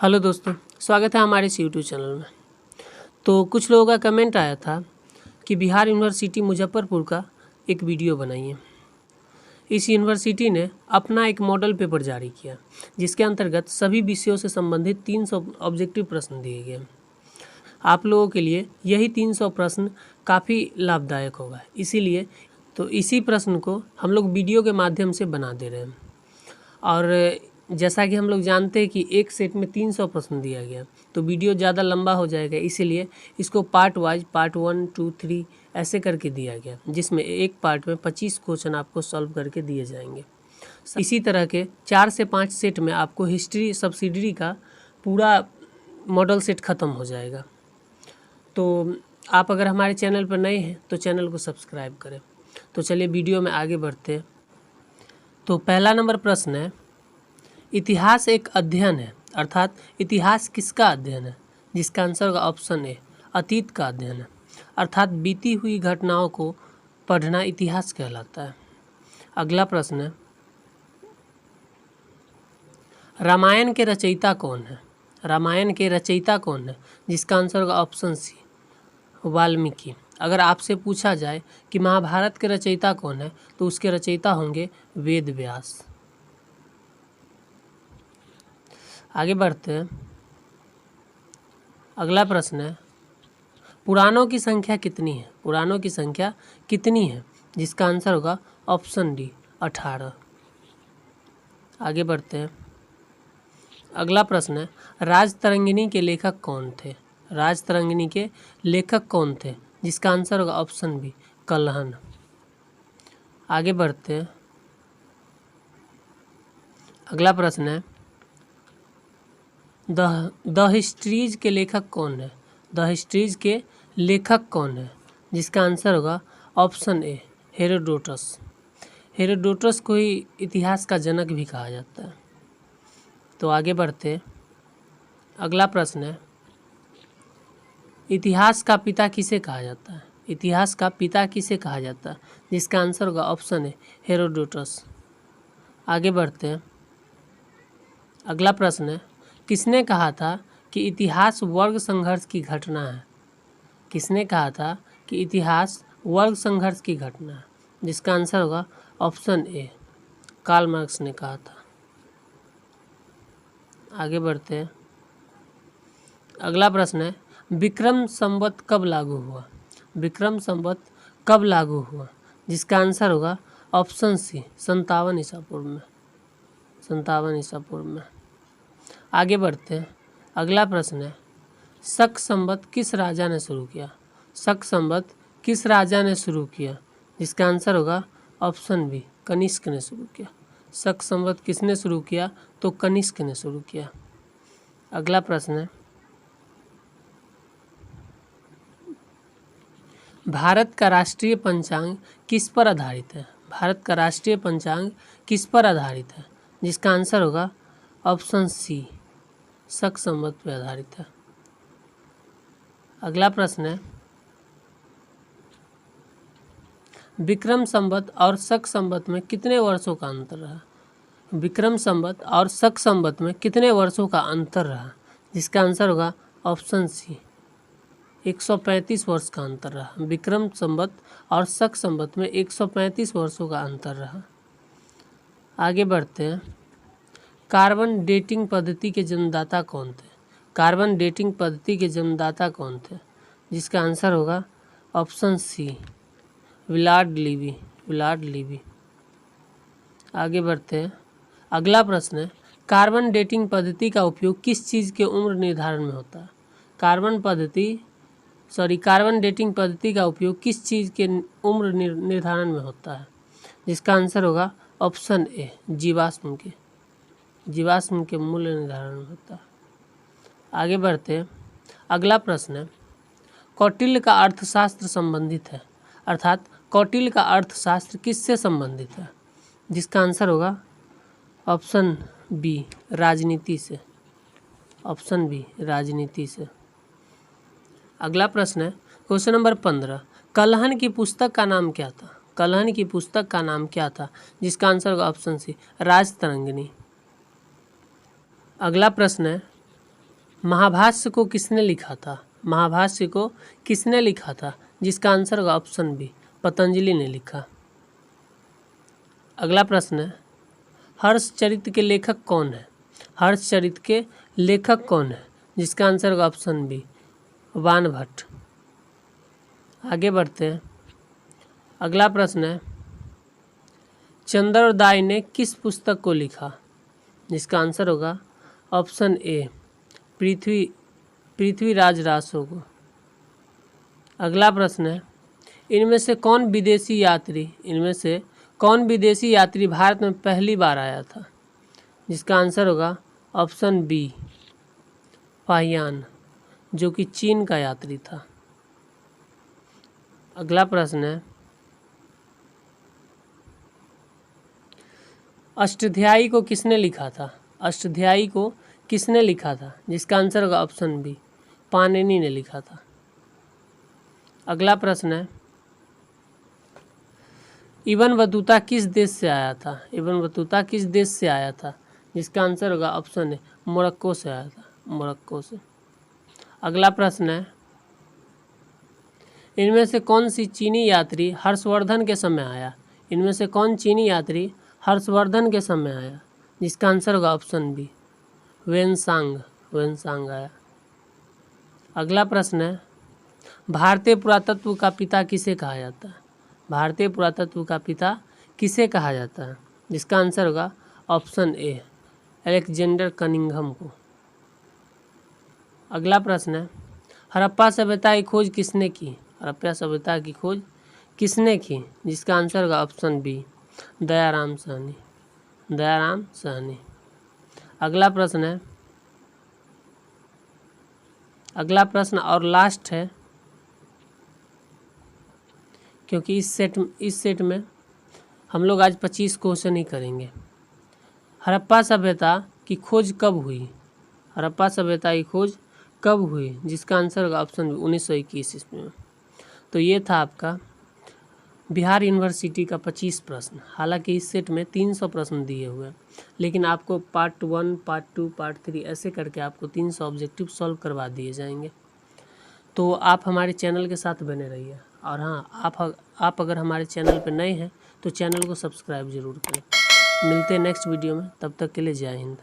Hello दोस्तों, स्वागत है हमारे इस यूट्यूब चैनल में। तो कुछ लोगों का कमेंट आया था कि बिहार यूनिवर्सिटी मुजफ्फरपुर का एक वीडियो बनाइए। इस यूनिवर्सिटी ने अपना एक मॉडल पेपर जारी किया जिसके अंतर्गत सभी विषयों से संबंधित 300 ऑब्जेक्टिव प्रश्न दिए गए। आप लोगों के लिए यही 300 प्रश्न काफ़ी लाभदायक होगा, इसीलिए तो इसी प्रश्न को हम लोग वीडियो के माध्यम से बना दे रहे हैं। और जैसा कि हम लोग जानते हैं कि एक सेट में 300 प्रश्न दिया गया तो वीडियो ज़्यादा लंबा हो जाएगा, इसीलिए इसको पार्ट वाइज पार्ट 1, 2, 3 ऐसे करके दिया गया, जिसमें एक पार्ट में 25 क्वेश्चन आपको सॉल्व करके दिए जाएंगे। इसी तरह के 4 से 5 सेट में आपको हिस्ट्री सब्सिडरी का पूरा मॉडल सेट ख़त्म हो जाएगा। तो आप अगर हमारे चैनल पर नए हैं तो चैनल को सब्सक्राइब करें। तो चलिए वीडियो में आगे बढ़ते हैं। तो पहला नंबर प्रश्न है, इतिहास एक अध्ययन है, अर्थात इतिहास किसका अध्ययन है? जिसका आंसर होगा ऑप्शन ए, अतीत का अध्ययन है, अर्थात बीती हुई घटनाओं को पढ़ना इतिहास कहलाता है। अगला प्रश्न है, रामायण के रचयिता कौन है? रामायण के रचयिता कौन है? जिसका आंसर होगा ऑप्शन सी, वाल्मीकि। अगर आपसे पूछा जाए कि महाभारत के रचयिता कौन है तो उसके रचयिता होंगे वेद व्यास। आगे बढ़ते हैं। अगला प्रश्न है, पुराणों की संख्या कितनी है? पुराणों की संख्या कितनी है? जिसका आंसर होगा ऑप्शन डी, 18। आगे बढ़ते हैं। अगला प्रश्न है, राजतरंगिणी के लेखक कौन थे? राजतरंगिणी के लेखक कौन थे? जिसका आंसर होगा ऑप्शन बी, कल्हण। आगे बढ़ते हैं। अगला प्रश्न है, द हिस्ट्रीज के लेखक कौन है? द हिस्ट्रीज के लेखक कौन है? जिसका आंसर होगा ऑप्शन ए, हेरोडोटस। हेरोडोटस को ही इतिहास का जनक भी कहा जाता है। तो आगे बढ़ते हैं। अगला प्रश्न है, इतिहास का पिता किसे कहा जाता है? इतिहास का पिता किसे कहा जाता है? जिसका आंसर होगा ऑप्शन ए, हेरोडोटस। आगे बढ़ते हैं। अगला प्रश्न है, किसने कहा था कि इतिहास वर्ग संघर्ष की घटना है? किसने कहा था कि इतिहास वर्ग संघर्ष की घटना है? जिसका आंसर होगा ऑप्शन ए, कार्ल मार्क्स ने कहा था। आगे बढ़ते हैं। अगला प्रश्न है, विक्रम संवत कब लागू हुआ? विक्रम संवत कब लागू हुआ? जिसका आंसर होगा ऑप्शन सी, 57 ईसा पूर्व में। 57 ईसा पूर्व में। आगे बढ़ते हैं। अगला प्रश्न है, शक संवत किस राजा ने शुरू किया? शक संवत किस राजा ने शुरू किया? जिसका आंसर होगा ऑप्शन बी, कनिष्क ने शुरू किया। शक संवत किसने शुरू किया? तो कनिष्क ने शुरू किया। अगला प्रश्न है, भारत का राष्ट्रीय पंचांग किस पर आधारित है? भारत का राष्ट्रीय पंचांग किस पर आधारित है? जिसका आंसर होगा ऑप्शन सी, शक संवत पर आधारित है। अगला प्रश्न है, विक्रम संवत और शक संवत में कितने वर्षों का अंतर रहा? विक्रम संवत और शक संवत में कितने वर्षों का अंतर रहा? जिसका आंसर होगा ऑप्शन सी, 135 वर्ष का अंतर रहा। विक्रम संवत और शक संवत में 135 वर्षों का अंतर रहा। आगे बढ़ते हैं। कार्बन डेटिंग पद्धति के जन्मदाता कौन थे? कार्बन डेटिंग पद्धति के जन्मदाता कौन थे? जिसका आंसर होगा ऑप्शन सी, विलार्ड लीवी। विलार्ड लीवी। आगे बढ़ते हैं। अगला प्रश्न है, कार्बन डेटिंग पद्धति का उपयोग किस चीज़ के उम्र निर्धारण में होता है? कार्बन डेटिंग पद्धति का उपयोग किस चीज़ के उम्र निर्धारण में होता है? जिसका आंसर होगा ऑप्शन ए, जीवाश्म के मूल्य निर्धारण में होता है। आगे बढ़ते हैं। अगला प्रश्न है, कौटिल्य का अर्थशास्त्र संबंधित है, अर्थात कौटिल्य का अर्थशास्त्र किससे संबंधित है? जिसका आंसर होगा ऑप्शन बी, राजनीति से। ऑप्शन बी, राजनीति से। अगला प्रश्न है, क्वेश्चन नंबर 15, कल्हण की पुस्तक का नाम क्या था? कल्हण की पुस्तक का नाम क्या था? जिसका आंसर होगा ऑप्शन सी, राजतरंगिणी। अगला प्रश्न है, महाभाष्य को किसने लिखा था? महाभाष्य को किसने लिखा था? जिसका आंसर होगा ऑप्शन बी, पतंजलि ने लिखा। अगला प्रश्न है, हर्षचरित के लेखक कौन है? हर्षचरित के लेखक कौन है? जिसका आंसर होगा ऑप्शन बी, बाणभट्ट। आगे बढ़ते हैं। अगला प्रश्न है, चंद्रोदय ने किस पुस्तक को लिखा? जिसका आंसर होगा ऑप्शन ए, पृथ्वीराज रासो को। अगला प्रश्न है, इनमें से कौन विदेशी यात्री भारत में पहली बार आया था? जिसका आंसर होगा ऑप्शन बी, फाहियान, जो कि चीन का यात्री था। अगला प्रश्न है, अष्टाध्यायी को किसने लिखा था? अष्टाध्यायी को किसने लिखा था? जिसका आंसर होगा ऑप्शन बी, पाणिनि ने लिखा था। अगला प्रश्न है, इब्न बतूता किस देश से आया था? इब्न बतूता किस देश से आया था? जिसका आंसर होगा ऑप्शन ए, मोरक्को से आया था, मोरक्को से। अगला प्रश्न है, इनमें से कौन सी चीनी यात्री हर्षवर्धन के समय आया? इनमें से कौन चीनी यात्री हर्षवर्धन के समय आया? जिसका आंसर होगा ऑप्शन बी, वेनसांग आया। अगला प्रश्न है, भारतीय पुरातत्व का पिता किसे कहा जाता है? भारतीय पुरातत्व का पिता किसे कहा जाता है? जिसका आंसर होगा ऑप्शन ए, अलेक्जेंडर कनिंघम को। अगला प्रश्न है, हड़प्पा सभ्यता की खोज किसने की? हड़प्पा सभ्यता की खोज किसने की? जिसका आंसर होगा ऑप्शन बी, दयाराम साहनी। अगला प्रश्न और लास्ट है, क्योंकि इस सेट में हम लोग आज 25 क्वेश्चन ही करेंगे। हड़प्पा सभ्यता की खोज कब हुई? हड़प्पा सभ्यता की खोज कब हुई? जिसका आंसर होगा ऑप्शन बी, 1921 ईस्वी में। तो ये था आपका बिहार यूनिवर्सिटी का 25 प्रश्न। हालांकि इस सेट में 300 प्रश्न दिए हुए हैं, लेकिन आपको पार्ट 1, पार्ट 2, पार्ट 3 ऐसे करके आपको 300 ऑब्जेक्टिव सॉल्व करवा दिए जाएंगे। तो आप हमारे चैनल के साथ बने रहिए। और हाँ, आप अगर हमारे चैनल पर नए हैं तो चैनल को सब्सक्राइब ज़रूर करें। मिलते हैं नेक्स्ट वीडियो में, तब तक के लिए जय हिंद।